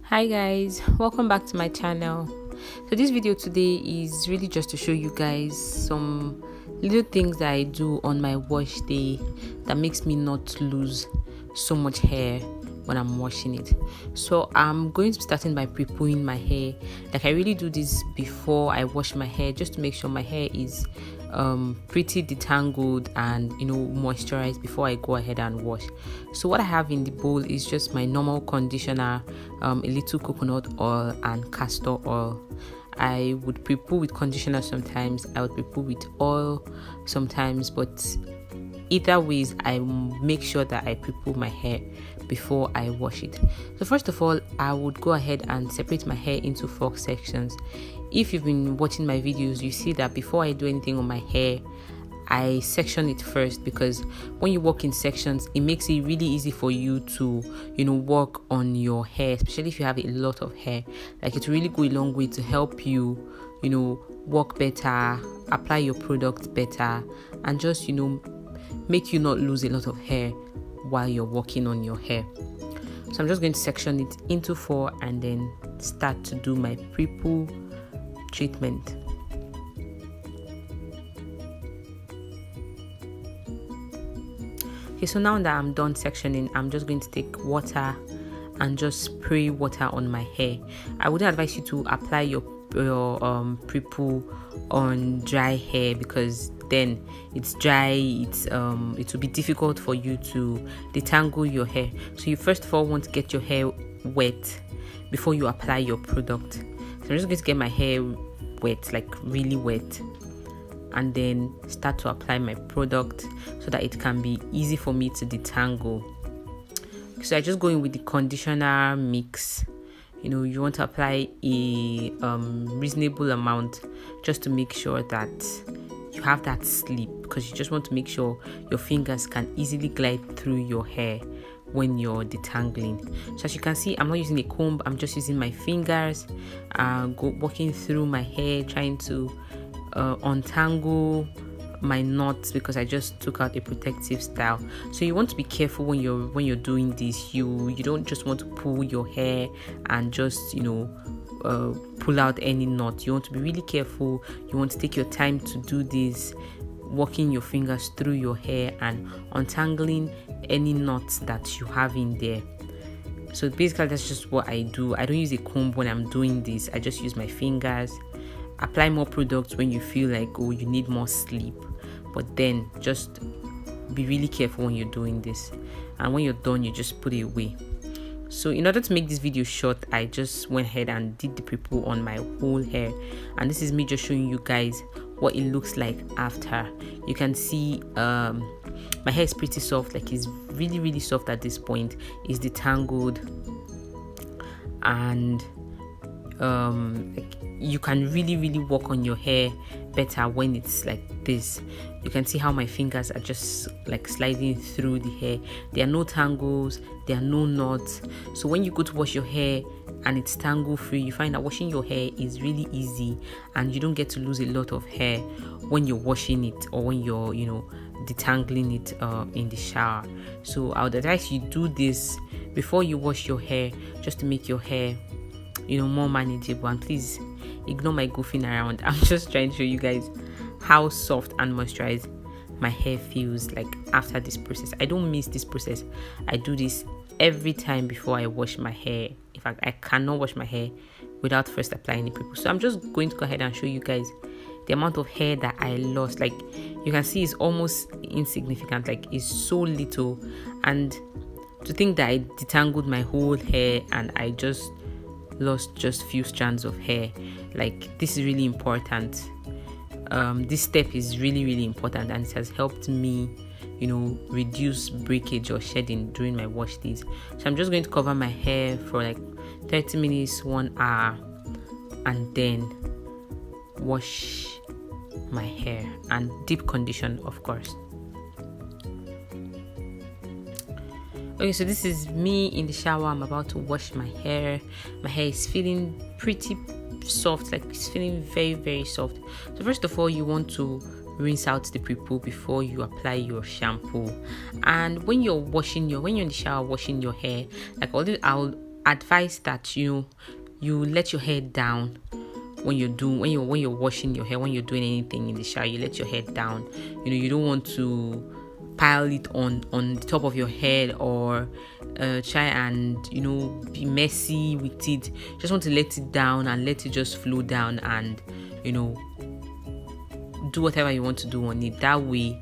Hi guys, welcome back to my channel. So this video today is really just to show you guys some little things that I do on my wash day that makes me not lose so much hair when I'm washing it. So I'm going to be starting by pre-pooing my hair. Like I really do this before I wash my hair, just to make sure my hair is pretty detangled and moisturized before I go ahead and wash. So what I have in the bowl is just my normal conditioner, a little coconut oil and castor oil. I would pre-poo with conditioner sometimes, I would pre-poo with oil sometimes, but either ways I make sure that I pre-poo my hair before I wash it. So first of all, I would go ahead and separate my hair into 4 sections. If you've been watching my videos, you see that before I do anything on my hair, I section it first, because when you work in sections, it makes it really easy for you to work on your hair, especially if you have a lot of hair. Like it really go a long way to help you work better, apply your product better, and just make you not lose a lot of hair while you're working on your hair. So I'm just going to section it into 4 and then start to do my pre-poo treatment. Okay, so now that I'm done sectioning, I'm just going to take water and just spray water on my hair. I wouldn't advise you to apply your pre-poo on dry hair, because then it's dry, it will be difficult for you to detangle your hair. So you first of all want to get your hair wet before you apply your product. So I'm just going to get my hair wet, like really wet, and then start to apply my product so that it can be easy for me to detangle. So I just go in with the conditioner mix. You want to apply a reasonable amount, just to make sure that you have that slip, because you just want to make sure your fingers can easily glide through your hair when you're detangling. So as you can see, I'm not using a comb, I'm just using my fingers, walking through my hair, trying to untangle my knots, because I just took out a protective style. So you want to be careful when you're doing this. You don't just want to pull your hair and just pull out any knot. You want to be really careful. You want to take your time to do this, walking your fingers through your hair and untangling any knots that you have in there. So basically that's just what I do. I don't use a comb when I'm doing this. I just use my fingers. Apply more products when you feel like you need more sleep, but then just be really careful when you're doing this, and when you're done, you just put it away. So in order to make this video short, I just went ahead and did the pre-poo on my whole hair, and this is me just showing you guys what it looks like after. You can see my hair is pretty soft, like it's really soft at this point. It's detangled, and you can really work on your hair better when it's like this. You can see how my fingers are just like sliding through the hair. There are no tangles, there are no knots. So when you go to wash your hair and it's tangle free, you find that washing your hair is really easy, and you don't get to lose a lot of hair when you're washing it or when you're detangling it in the shower. So I would advise you do this before you wash your hair, just to make your hair more manageable. And please ignore my goofing around. I'm just trying to show you guys how soft and moisturized my hair feels like after this process. I don't miss this process. I do this every time before I wash my hair. In fact, I cannot wash my hair without first applying the pre-poo. So I'm just going to go ahead and show you guys the amount of hair that I lost. Like you can see, it's almost insignificant, like it's so little. And to think that I detangled my whole hair and I just lost just few strands of hair, like this is really important. This step is really important, and it has helped me reduce breakage or shedding during my wash days. So I'm just going to cover my hair for like 30 minutes, 1 hour, and then wash my hair and deep condition, of course. Okay, so this is me in the shower. I'm about to wash my hair. My hair is feeling pretty soft, like it's feeling very soft. So first of all, you want to rinse out the pre-poo before you apply your shampoo. And when you're in the shower washing your hair, like I'll advise that you let your hair down when you're washing your hair, when you're doing anything in the shower. You let your hair down. You don't want to pile it on the top of your head, or try and be messy with it. Just want to let it down and let it just flow down, and do whatever you want to do on it. That way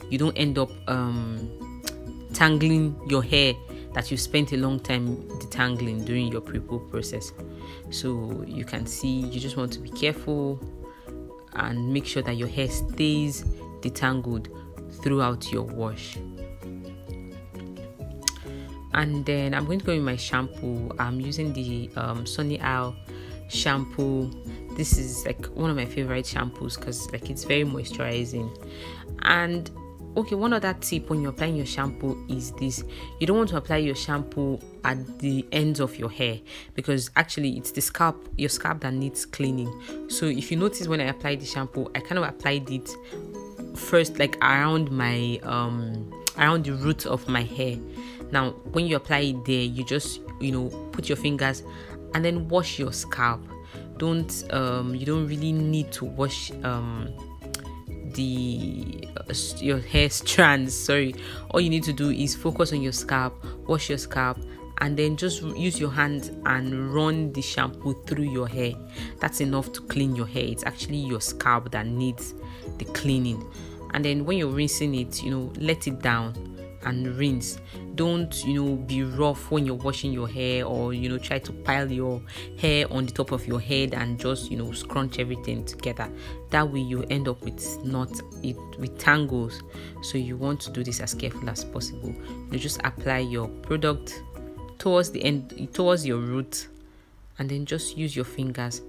you don't end up tangling your hair that you spent a long time detangling during your pre-poo process. So you can see, you just want to be careful and make sure that your hair stays detangled throughout your wash. And then I'm going to go with my shampoo. I'm using the Sunny Isle shampoo. This is like one of my favorite shampoos because like it's very moisturizing. And okay, one other tip when you're applying your shampoo is this: you don't want to apply your shampoo at the ends of your hair, because actually it's your scalp that needs cleaning. So if you notice, when I applied the shampoo, I kind of applied it first like around my around the root of my hair. Now when you apply it there, you just put your fingers and then wash your scalp. You don't really need to wash your hair strands. Sorry, all you need to do is focus on your scalp, wash your scalp, and then just use your hands and run the shampoo through your hair. That's enough to clean your hair. It's actually your scalp that needs the cleaning. And then when you're rinsing it, let it down and rinse. Don't be rough when you're washing your hair, or try to pile your hair on the top of your head and just scrunch everything together. That way you end up with with tangles. So you want to do this as careful as possible. You just apply your product towards the end, towards your root, and then just use your fingers,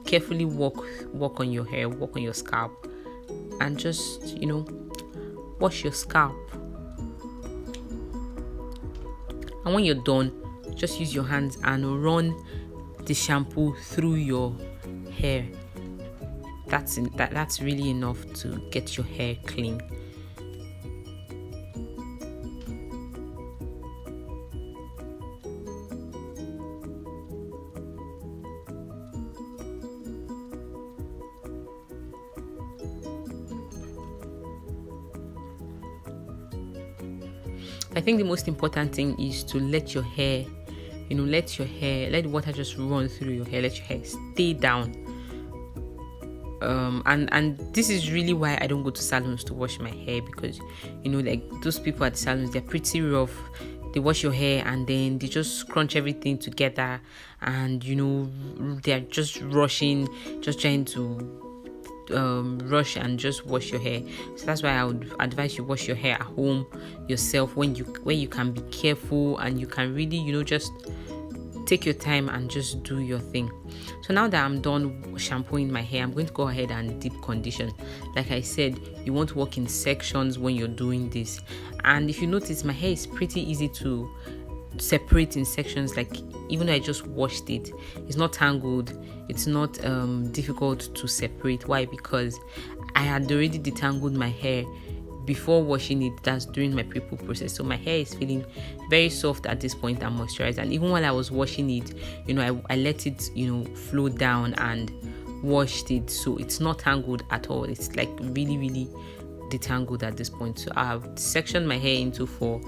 carefully walk on your hair, walk on your scalp, and just wash your scalp. And when you're done, just use your hands and run the shampoo through your hair. That's really enough to get your hair clean. I think the most important thing is to let your hair, let the water just run through your hair. Let your hair stay down. And this is really why I don't go to salons to wash my hair, because like those people at the salons, they're pretty rough. They wash your hair and then they just scrunch everything together, and they're just rushing, just trying to rush and just wash your hair. So that's why I would advise you wash your hair at home yourself, where you can be careful and you can really just take your time and just do your thing. So now that I'm done shampooing my hair, I'm going to go ahead and deep condition. Like I said, you want to work in sections when you're doing this. And if you notice, my hair is pretty easy to separate in sections. Like even though I just washed it, it's not tangled, it's not difficult to separate. Why? Because I had already detangled my hair before washing it. That's during my pre-poo process. So my hair is feeling very soft at this point and moisturized. And even while I was washing it, I let it flow down and washed it, so it's not tangled at all. It's like really, really detangled at this point. So I've sectioned my hair into 4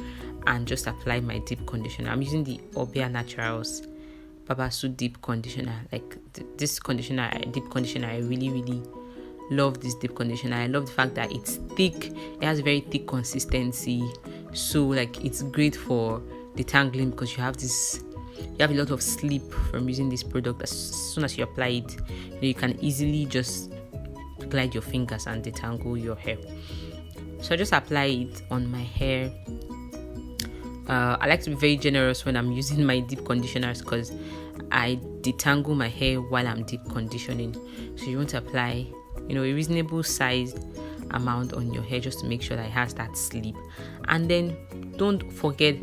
and just apply my deep conditioner. I'm using the Obia Naturals Babassu deep conditioner. Like this deep conditioner, I really, really love this deep conditioner. I love the fact that it's thick. It has a very thick consistency. So like it's great for detangling, because you have a lot of slip from using this product. As soon as you apply it, you can easily just glide your fingers and detangle your hair. So I just apply it on my hair. I like to be very generous when I'm using my deep conditioners, because I detangle my hair while I'm deep conditioning. So you want to apply a reasonable sized amount on your hair, just to make sure that it has that slip. And then don't forget,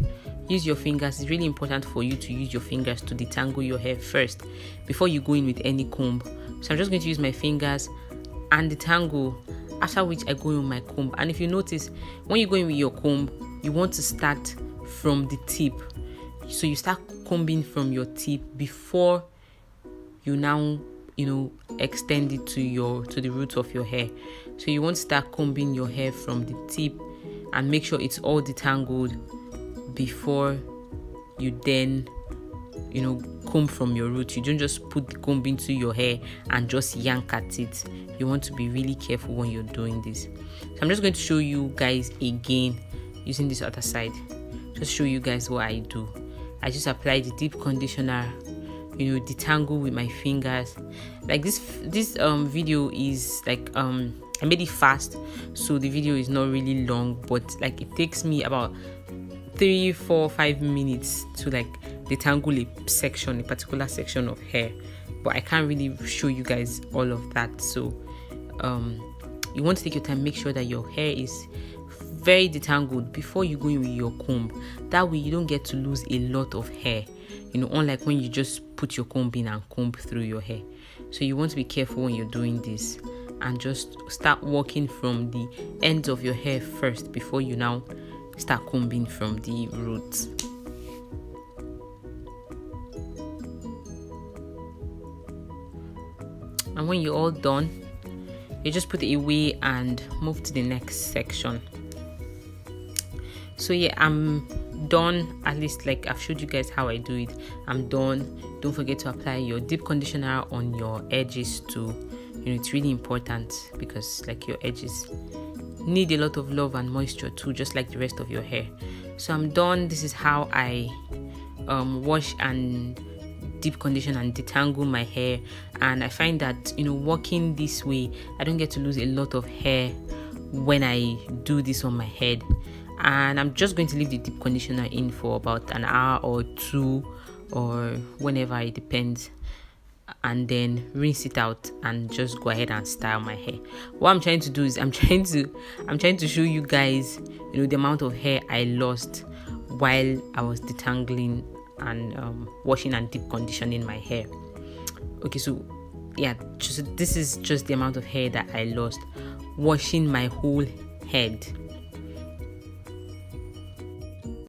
use your fingers. It's really important for you to use your fingers to detangle your hair first before you go in with any comb. So I'm just going to use my fingers and detangle, after which I go in with my comb. And if you notice, when you go in with your comb, you want to start from the tip. So you start combing from your tip before you now extend it to the roots of your hair. So you want to start combing your hair from the tip and make sure it's all detangled before you then comb from your roots. You don't just put the comb into your hair and just yank at it. You want to be really careful when you're doing this. So I'm just going to show you guys again using this other side. Just show you guys what I do. I just apply the deep conditioner, detangle with my fingers. Like this video is like I made it fast, so the video is not really long, but like it takes me about 3, 4, 5 minutes to like detangle a particular section of hair, but I can't really show you guys all of that. So you want to take your time, make sure that your hair is very detangled before you go in with your comb. That way you don't get to lose a lot of hair, unlike when you just put your comb in and comb through your hair. So you want to be careful when you're doing this and just start working from the ends of your hair first before you now start combing from the roots. And when you're all done, you just put it away and move to the next section. So yeah, I'm done. At least like I've showed you guys how I do it. I'm done. Don't forget to apply your deep conditioner on your edges too. It's really important because like your edges need a lot of love and moisture too, just like the rest of your hair. So I'm done. This is how I wash and deep condition and detangle my hair, and I find that working this way I don't get to lose a lot of hair when I do this on my head. And I'm just going to leave the deep conditioner in for about an hour or 2 or whenever, it depends, and then rinse it out and just go ahead and style my hair. What I'm trying to do is I'm trying to show you guys the amount of hair I lost while I was detangling and washing and deep conditioning my hair. Okay, so yeah, this is just the amount of hair that I lost washing my whole head.